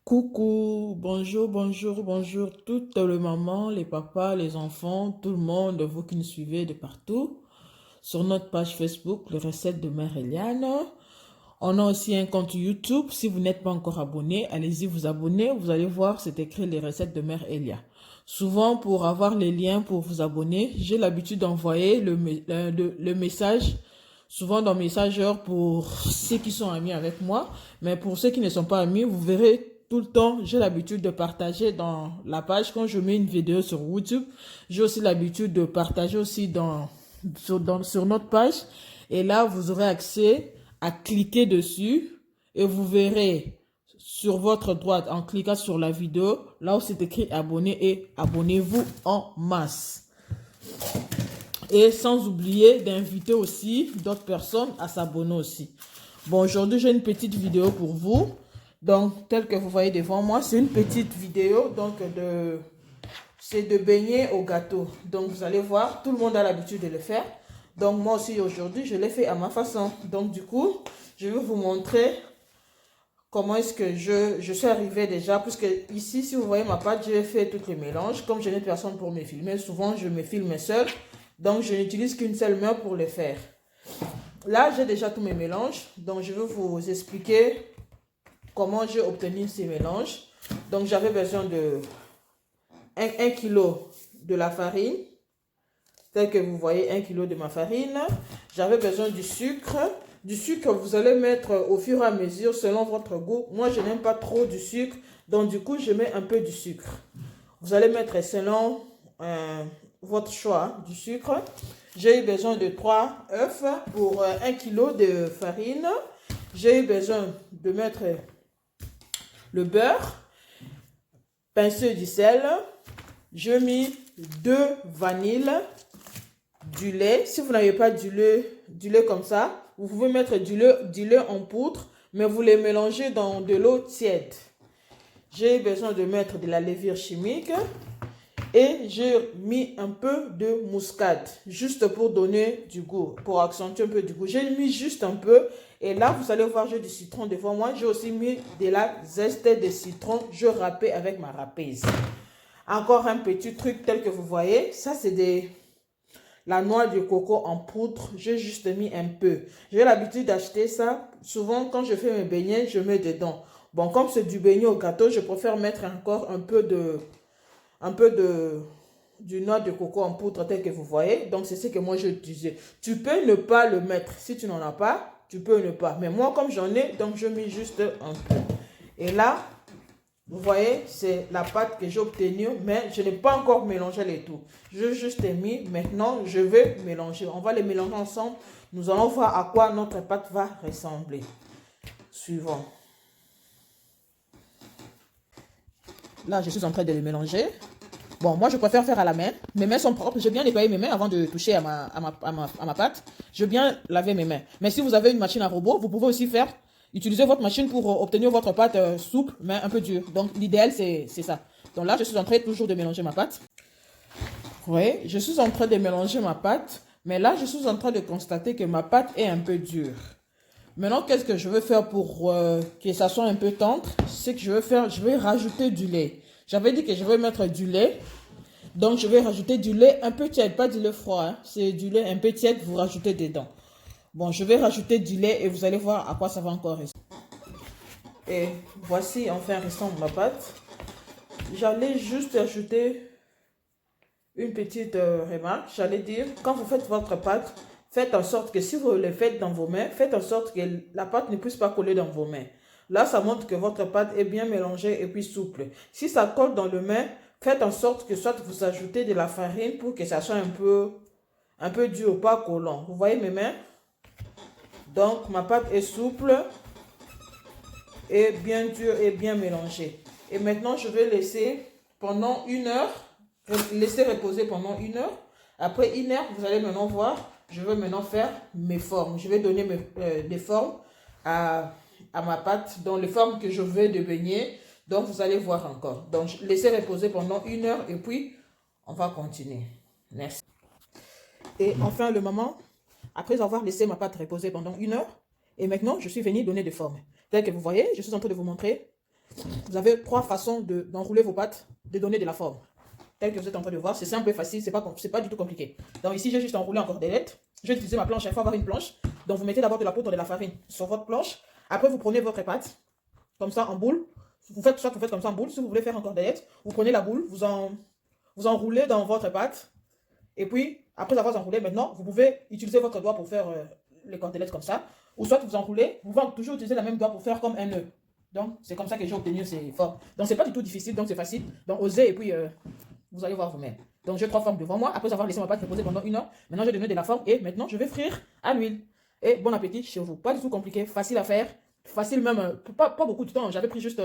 Coucou, bonjour, bonjour, bonjour, toutes les mamans, les papas, les enfants, tout le monde, vous qui nous suivez de partout, sur notre page Facebook, les recettes de Mère Eliane. On a aussi un compte YouTube. Si vous n'êtes pas encore abonné, allez-y vous abonner. Vous allez voir, c'est écrit les recettes de Mère Elia. Souvent, pour avoir les liens pour vous abonner, j'ai l'habitude d'envoyer le message, souvent dans Messenger pour ceux qui sont amis avec moi. Mais pour ceux qui ne sont pas amis, vous verrez tout le temps, j'ai l'habitude de partager dans la page. Quand je mets une vidéo sur YouTube, j'ai aussi l'habitude de partager aussi sur notre page. Et là, vous aurez accès à cliquer dessus et vous verrez sur votre droite en cliquant sur la vidéo, là où c'est écrit abonner et abonnez-vous en masse. Et sans oublier d'inviter aussi d'autres personnes à s'abonner aussi. Bon, aujourd'hui, j'ai une petite vidéo pour vous. Donc, tel que vous voyez devant moi, c'est une petite vidéo c'est de beignets au gâteau. Donc, vous allez voir, tout le monde a l'habitude de le faire. Donc, moi aussi, aujourd'hui, je l'ai fait à ma façon. Donc, du coup, je vais vous montrer comment est-ce que je suis arrivée déjà. Puisque ici, si vous voyez ma pâte, j'ai fait tous les mélanges. Comme je n'ai personne pour me filmer, souvent, je me filme seule. Donc, je n'utilise qu'une seule main pour le faire. Là, j'ai déjà tous mes mélanges. Donc, je vais vous expliquer comment j'ai obtenu ces mélanges. Donc, j'avais besoin de 1 kg de la farine, tel que vous voyez, 1 kg de ma farine. J'avais besoin du sucre. Du sucre, vous allez mettre au fur et à mesure selon votre goût. Moi, je n'aime pas trop du sucre, donc du coup, je mets un peu du sucre. Vous allez mettre selon votre choix du sucre. J'ai eu besoin de 3 œufs pour 1 kg de farine. J'ai eu besoin de mettre le beurre, pincé du sel. Je mis 2 vanilles, du lait. Si vous n'avez pas du lait comme ça, vous pouvez mettre du lait en poudre, mais vous les mélangez dans de l'eau tiède. J'ai besoin de mettre de la levure chimique et j'ai mis un peu de muscade, juste pour donner du goût, pour accentuer un peu du goût. J'ai mis juste un peu et là, vous allez voir, j'ai du citron devant moi. J'ai aussi mis de la zeste de citron. Je râpais avec ma râpeuse. Encore un petit truc tel que vous voyez, ça c'est la noix de coco en poudre. J'ai juste mis un peu. J'ai l'habitude d'acheter ça. Souvent quand je fais mes beignets, je mets dedans. Bon, comme c'est du beignet au gâteau, je préfère mettre encore un peu du noix de coco en poudre tel que vous voyez. Donc c'est ce que moi je disais. Tu peux ne pas le mettre. Si tu n'en as pas, tu peux ne pas. Mais moi comme j'en ai, donc je mets juste un peu. Et là, vous voyez, c'est la pâte que j'ai obtenue, mais je n'ai pas encore mélangé les tout. Je juste mis, maintenant je vais mélanger. On va les mélanger ensemble. Nous allons voir à quoi notre pâte va ressembler. Suivant. Là, je suis en train de les mélanger. Bon, moi je préfère faire à la main. Mes mains sont propres. J'ai bien nettoyé mes mains avant de toucher à ma pâte. Je bien laver mes mains. Mais si vous avez une machine à robot, vous pouvez aussi utiliser votre machine pour obtenir votre pâte souple, mais un peu dure. Donc l'idéal, c'est ça. Donc là, je suis en train toujours de mélanger ma pâte. Oui, je suis en train de mélanger ma pâte. Mais là, je suis en train de constater que ma pâte est un peu dure. Maintenant, qu'est-ce que je veux faire pour que ça soit un peu tendre? C'est que je vais rajouter du lait. J'avais dit que je vais mettre du lait. Donc, je vais rajouter du lait un peu tiède, pas du lait froid. Hein. C'est du lait un peu tiède, vous rajoutez dedans. Bon, je vais rajouter du lait et vous allez voir à quoi ça va encore rester. Et voici enfin ressemble ma pâte. J'allais juste ajouter une petite remarque. J'allais dire, quand vous faites votre pâte, faites en sorte que si vous le faites dans vos mains, faites en sorte que la pâte ne puisse pas coller dans vos mains. Là, ça montre que votre pâte est bien mélangée et puis souple. Si ça colle dans les mains, faites en sorte que soit vous ajoutez de la farine pour que ça soit un peu dur, pas collant. Vous voyez mes mains? Donc, ma pâte est souple et bien dure et bien mélangée. Et maintenant, je vais laisser pendant 1 heure, laisser reposer pendant 1 heure. Après 1 heure, vous allez maintenant voir, je vais maintenant faire mes formes. Je vais donner des formes à ma pâte, dans les formes que je veux de beignet. Donc, vous allez voir encore. Donc, laissez reposer pendant 1 heure et puis, on va continuer. Merci. Et enfin, le moment, après avoir laissé ma pâte reposer pendant 1 heure, et maintenant, je suis venue donner des formes. Tel que vous voyez, je suis en train de vous montrer. Vous avez 3 façons d'enrouler vos pâtes, de donner de la forme. Tel que vous êtes en train de voir, c'est simple et facile, c'est pas du tout compliqué. Donc ici, j'ai juste enroulé en cordelette. Je vais utiliser ma planche, il faut avoir une planche. Donc vous mettez d'abord de la poudre de la farine sur votre planche. Après, vous prenez votre pâte, comme ça en boule. Vous faites comme ça en boule. Si vous voulez faire en cordelette, vous prenez la boule, vous enroulez dans votre pâte. Et puis, après avoir enroulé, maintenant, vous pouvez utiliser votre doigt pour faire les cordelettes comme ça. Ou soit vous enroulez, vous pouvez toujours utiliser la même doigt pour faire comme un nœud. Donc, c'est comme ça que j'ai obtenu ces formes. Donc, c'est pas du tout difficile, donc c'est facile. Donc, osez et puis vous allez voir vous-même. Donc, j'ai 3 formes devant moi. Après avoir laissé ma pâte reposer pendant 1 heure, maintenant, j'ai donné de la forme et maintenant, je vais frire à l'huile. Et bon appétit chez vous. Pas du tout compliqué, facile à faire. Facile même, pas beaucoup de temps. J'avais pris juste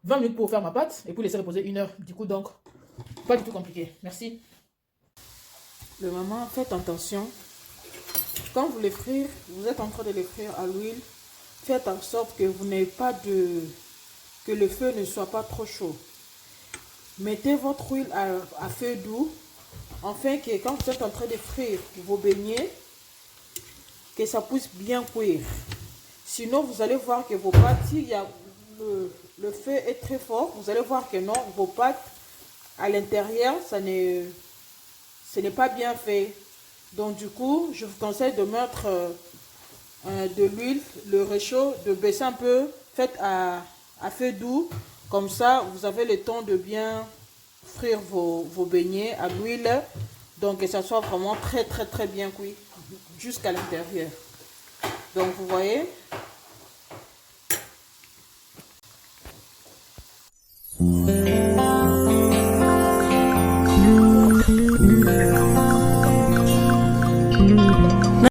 20 minutes pour faire ma pâte et puis laisser reposer 1 heure. Du coup, donc, pas du tout compliqué. Merci. Le maman, faites attention. Quand vous les frire, vous êtes en train de les frire à l'huile. Faites en sorte que vous n'ayez pas que le feu ne soit pas trop chaud. Mettez votre huile à feu doux, afin que quand vous êtes en train de frire vos beignets, que ça puisse bien cuire. Sinon, vous allez voir que vos pâtes, si le feu est très fort, vous allez voir que non, vos pâtes à l'intérieur, ce n'est pas bien fait. Donc du coup, je vous conseille de mettre de l'huile, le réchaud, de baisser un peu, faites à feu doux. Comme ça, vous avez le temps de bien frire vos beignets à l'huile. Donc que ça soit vraiment très bien cuit jusqu'à l'intérieur. Donc vous voyez.